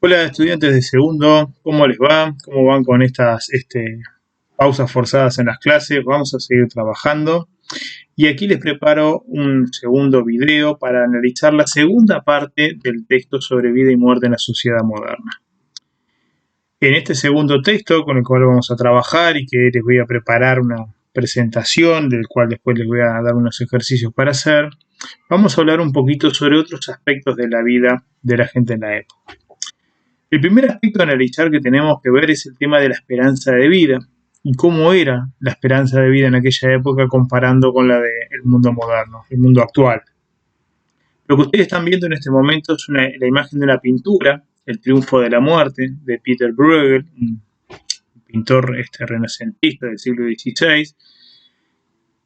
Hola estudiantes de segundo, ¿cómo les va? ¿Cómo van con estas pausas forzadas en las clases? Vamos a seguir trabajando y aquí les preparo un segundo video para analizar la segunda parte del texto sobre vida y muerte en la sociedad moderna. En este segundo texto con el cual vamos a trabajar y que les voy a preparar una presentación del cual después les voy a dar unos ejercicios para hacer, vamos a hablar un poquito sobre otros aspectos de la vida de la gente en la época. El primer aspecto a analizar que tenemos que ver es el tema de la esperanza de vida y cómo era la esperanza de vida en aquella época comparando con la del mundo moderno, el mundo actual. Lo que ustedes están viendo en este momento es la imagen de una pintura, El triunfo de la muerte, de Peter Bruegel, un pintor renacentista del siglo XVI,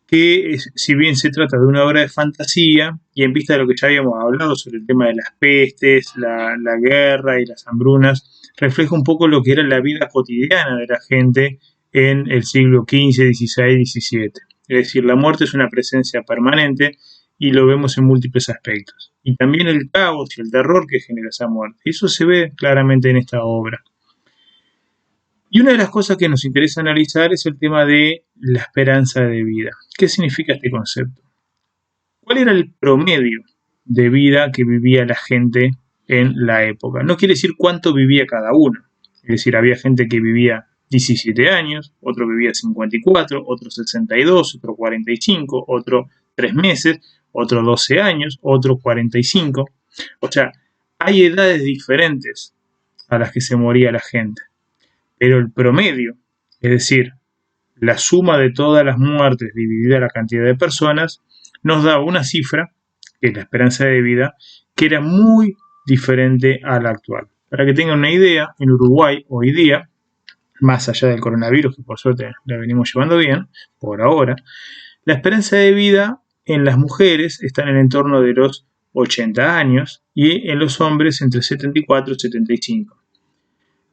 que si bien se trata de una obra de fantasía, y en vista de lo que ya habíamos hablado sobre el tema de las pestes, la guerra y las hambrunas, refleja un poco lo que era la vida cotidiana de la gente en el siglo XV, XVI, XVII. Es decir, la muerte es una presencia permanente y lo vemos en múltiples aspectos. Y también el caos y el terror que genera esa muerte. Eso se ve claramente en esta obra. Y una de las cosas que nos interesa analizar es el tema de la esperanza de vida. ¿Qué significa este concepto? ¿Cuál era el promedio de vida que vivía la gente en la época? No quiere decir cuánto vivía cada uno. Es decir, había gente que vivía 17 años, otro vivía 54, otro 62, otro 45, otro 3 meses, otro 12 años, otro 45. O sea, hay edades diferentes a las que se moría la gente. Pero el promedio, es decir, la suma de todas las muertes dividida la cantidad de personas, nos da una cifra, que es la esperanza de vida, que era muy diferente a la actual. Para que tengan una idea, en Uruguay hoy día, más allá del coronavirus, que por suerte la venimos llevando bien, por ahora, la esperanza de vida en las mujeres está en el entorno de los 80 años y en los hombres entre 74 y 75.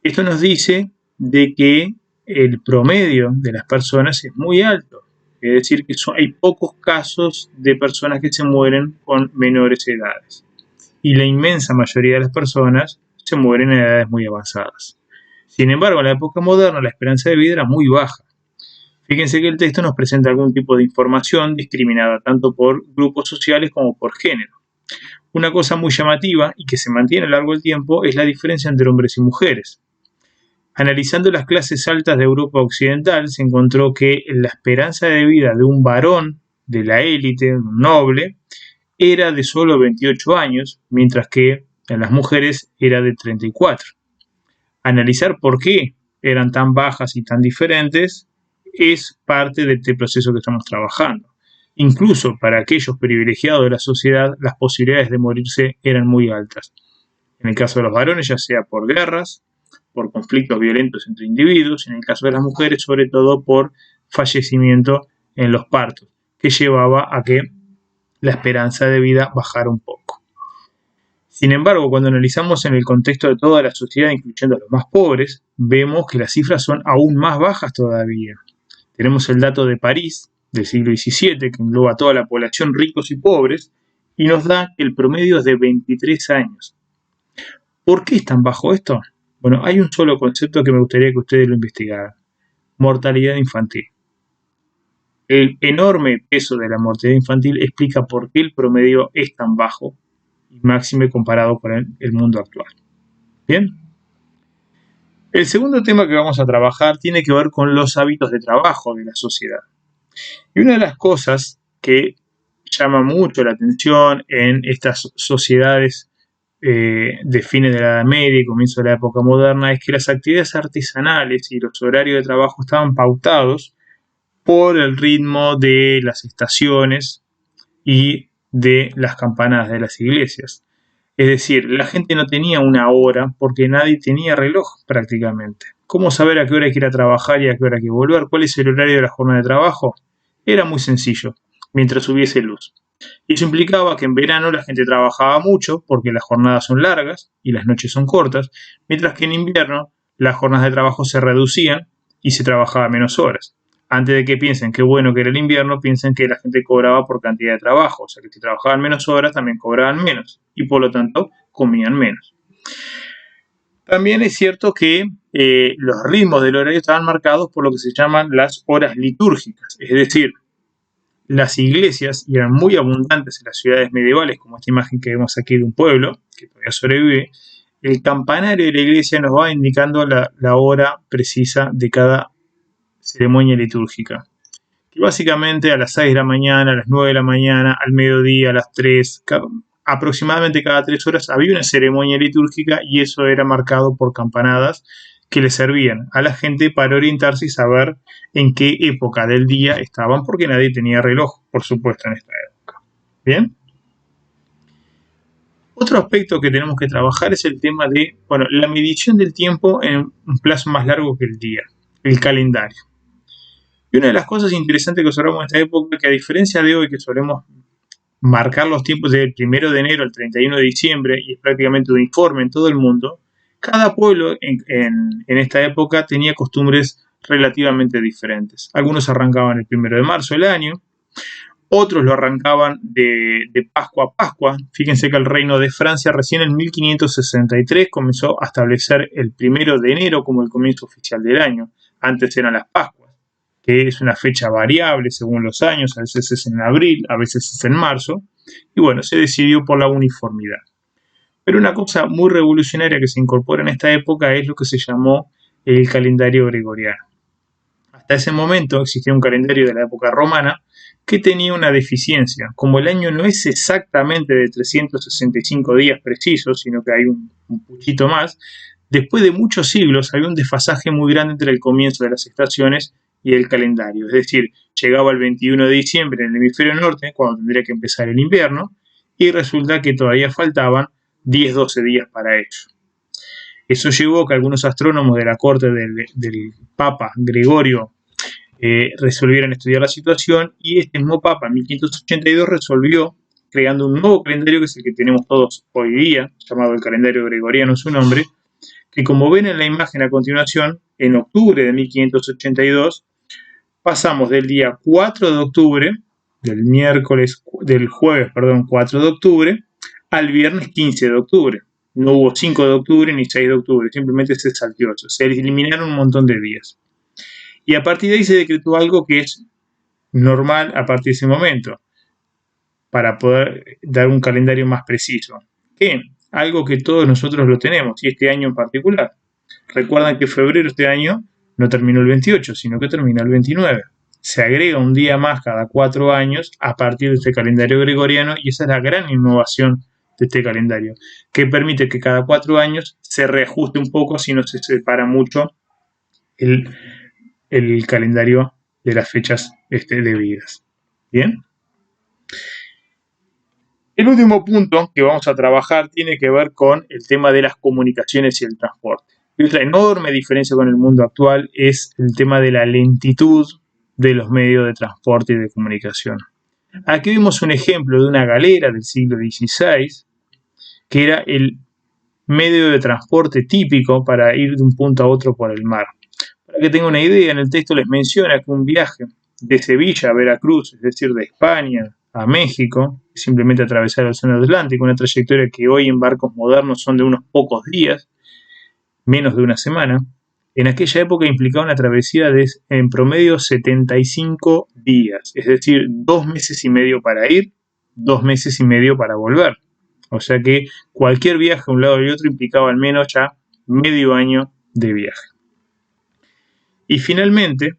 Esto nos dice de que el promedio de las personas es muy alto. Es decir, que hay pocos casos de personas que se mueren con menores edades. Y la inmensa mayoría de las personas se mueren en edades muy avanzadas. Sin embargo, en la época moderna la esperanza de vida era muy baja. Fíjense que el texto nos presenta algún tipo de información discriminada tanto por grupos sociales como por género. Una cosa muy llamativa y que se mantiene a lo largo del tiempo es la diferencia entre hombres y mujeres. Analizando las clases altas de Europa Occidental, se encontró que la esperanza de vida de un varón de la élite, un noble, era de solo 28 años, mientras que en las mujeres era de 34. Analizar por qué eran tan bajas y tan diferentes es parte de este proceso que estamos trabajando. Incluso para aquellos privilegiados de la sociedad, las posibilidades de morirse eran muy altas. En el caso de los varones, ya sea por guerras, por conflictos violentos entre individuos, en el caso de las mujeres, sobre todo por fallecimiento en los partos, que llevaba a que la esperanza de vida bajara un poco. Sin embargo, cuando analizamos en el contexto de toda la sociedad, incluyendo a los más pobres, vemos que las cifras son aún más bajas todavía. Tenemos el dato de París, del siglo XVII, que engloba a toda la población, ricos y pobres, y nos da que el promedio es de 23 años. ¿Por qué es tan bajo esto? Bueno, hay un solo concepto que me gustaría que ustedes lo investigaran: mortalidad infantil. El enorme peso de la mortalidad infantil explica por qué el promedio es tan bajo y máxime comparado con el mundo actual. ¿Bien? El segundo tema que vamos a trabajar tiene que ver con los hábitos de trabajo de la sociedad. Y una de las cosas que llama mucho la atención en estas sociedades de fines de la Edad Media y comienzo de la época moderna es que las actividades artesanales y los horarios de trabajo estaban pautados por el ritmo de las estaciones y de las campanadas de las iglesias. Es decir, la gente no tenía una hora porque nadie tenía reloj prácticamente. ¿Cómo saber a qué hora hay que ir a trabajar y a qué hora hay que volver? ¿Cuál es el horario de la jornada de trabajo? Era muy sencillo, mientras hubiese luz. Y eso implicaba que en verano la gente trabajaba mucho porque las jornadas son largas y las noches son cortas, mientras que en invierno las jornadas de trabajo se reducían y se trabajaba menos horas. Antes de que piensen qué bueno que era el invierno, piensen que la gente cobraba por cantidad de trabajo, o sea que si trabajaban menos horas también cobraban menos y por lo tanto comían menos. También es cierto que los ritmos del horario estaban marcados por lo que se llaman las horas litúrgicas, es decir, las iglesias, y eran muy abundantes en las ciudades medievales, como esta imagen que vemos aquí de un pueblo, que todavía sobrevive, el campanario de la iglesia nos va indicando la hora precisa de cada ceremonia litúrgica. Que básicamente a las 6 de la mañana, a las 9 de la mañana, al mediodía, a las 3, aproximadamente cada 3 horas había una ceremonia litúrgica y eso era marcado por campanadas que le servían a la gente para orientarse y saber en qué época del día estaban, porque nadie tenía reloj, por supuesto, en esta época. ¿Bien? Otro aspecto que tenemos que trabajar es el tema de, bueno, la medición del tiempo en un plazo más largo que el día, el calendario. Y una de las cosas interesantes que observamos en esta época, que a diferencia de hoy, que solemos marcar los tiempos del 1 de enero al 31 de diciembre y es prácticamente uniforme en todo el mundo, cada pueblo en esta época tenía costumbres relativamente diferentes. Algunos arrancaban el 1 de marzo del año, otros lo arrancaban de Pascua a Pascua. Fíjense que el reino de Francia recién en 1563 comenzó a establecer el 1 de enero como el comienzo oficial del año. Antes eran las Pascuas, que es una fecha variable según los años, a veces es en abril, a veces es en marzo, y bueno, se decidió por la uniformidad. Pero una cosa muy revolucionaria que se incorpora en esta época es lo que se llamó el calendario gregoriano. Hasta ese momento existía un calendario de la época romana que tenía una deficiencia. Como el año no es exactamente de 365 días precisos, sino que hay un poquito más, después de muchos siglos había un desfasaje muy grande entre el comienzo de las estaciones y el calendario. Es decir, llegaba el 21 de diciembre en el hemisferio norte, cuando tendría que empezar el invierno, y resulta que todavía faltaban 10-12 días para ello. Eso llevó a que algunos astrónomos de la corte del Papa Gregorio resolvieran estudiar la situación, y este mismo Papa en 1582 resolvió, creando un nuevo calendario que es el que tenemos todos hoy día, llamado el calendario gregoriano, su nombre, que como ven en la imagen a continuación, en octubre de 1582, pasamos del día 4 de octubre, del jueves 4 de octubre, al viernes 15 de octubre. No hubo 5 de octubre ni 6 de octubre, simplemente se salteó eso. Se eliminaron un montón de días. Y a partir de ahí se decretó algo que es normal a partir de ese momento, para poder dar un calendario más preciso. ¿Qué? Algo que todos nosotros lo tenemos, y este año en particular. Recuerdan que febrero este año no terminó el 28, sino que terminó el 29. Se agrega un día más cada 4 años a partir de este calendario gregoriano, y esa es la gran innovación de este calendario, que permite que cada 4 años se reajuste un poco si no se separa mucho el calendario de las fechas debidas. ¿Bien? El último punto que vamos a trabajar tiene que ver con el tema de las comunicaciones y el transporte. Y otra enorme diferencia con el mundo actual es el tema de la lentitud de los medios de transporte y de comunicación. Aquí vimos un ejemplo de una galera del siglo XVI, que era el medio de transporte típico para ir de un punto a otro por el mar. Para que tengan una idea, en el texto les menciona que un viaje de Sevilla a Veracruz, es decir, de España a México, simplemente atravesar el Océano Atlántico, una trayectoria que hoy en barcos modernos son de unos pocos días, menos de una semana. En aquella época implicaba una travesía de en promedio 75 días, es decir, 2 meses y medio para ir, 2 meses y medio para volver. O sea que cualquier viaje a un lado y otro implicaba al menos ya medio año de viaje. Y finalmente,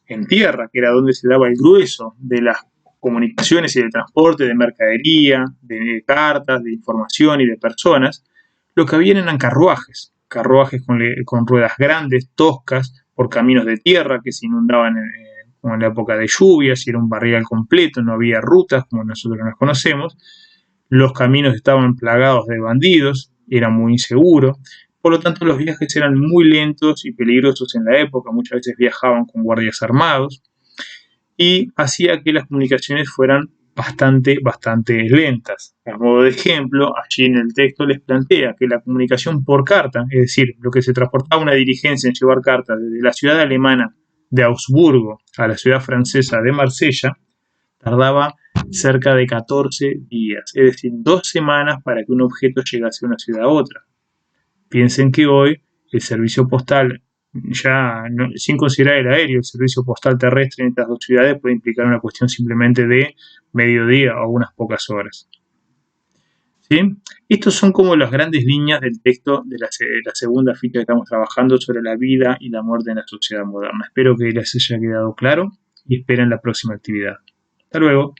en tierra, que era donde se daba el grueso de las comunicaciones y del transporte de mercadería, de cartas, de información y de personas, lo que habían eran carruajes con ruedas grandes, toscas, por caminos de tierra que se inundaban como en la época de lluvias, y era un barrial completo, no había rutas como nosotros las conocemos. Los caminos estaban plagados de bandidos, era muy inseguro. Por lo tanto, los viajes eran muy lentos y peligrosos en la época. Muchas veces viajaban con guardias armados, y hacía que las comunicaciones fueran bastante lentas. A modo de ejemplo, allí en el texto les plantea que la comunicación por carta, es decir, lo que se transportaba una diligencia en llevar cartas desde la ciudad alemana de Augsburgo a la ciudad francesa de Marsella, tardaba cerca de 14 días, es decir, 2 semanas para que un objeto llegase de una ciudad a otra. Piensen que hoy el servicio postal, sin considerar el aéreo, el servicio postal terrestre en estas dos ciudades puede implicar una cuestión simplemente de mediodía o unas pocas horas. ¿Sí? Estos son como las grandes líneas del texto de la segunda ficha que estamos trabajando sobre la vida y la muerte en la sociedad moderna. Espero que les haya quedado claro y esperen la próxima actividad. Hasta luego.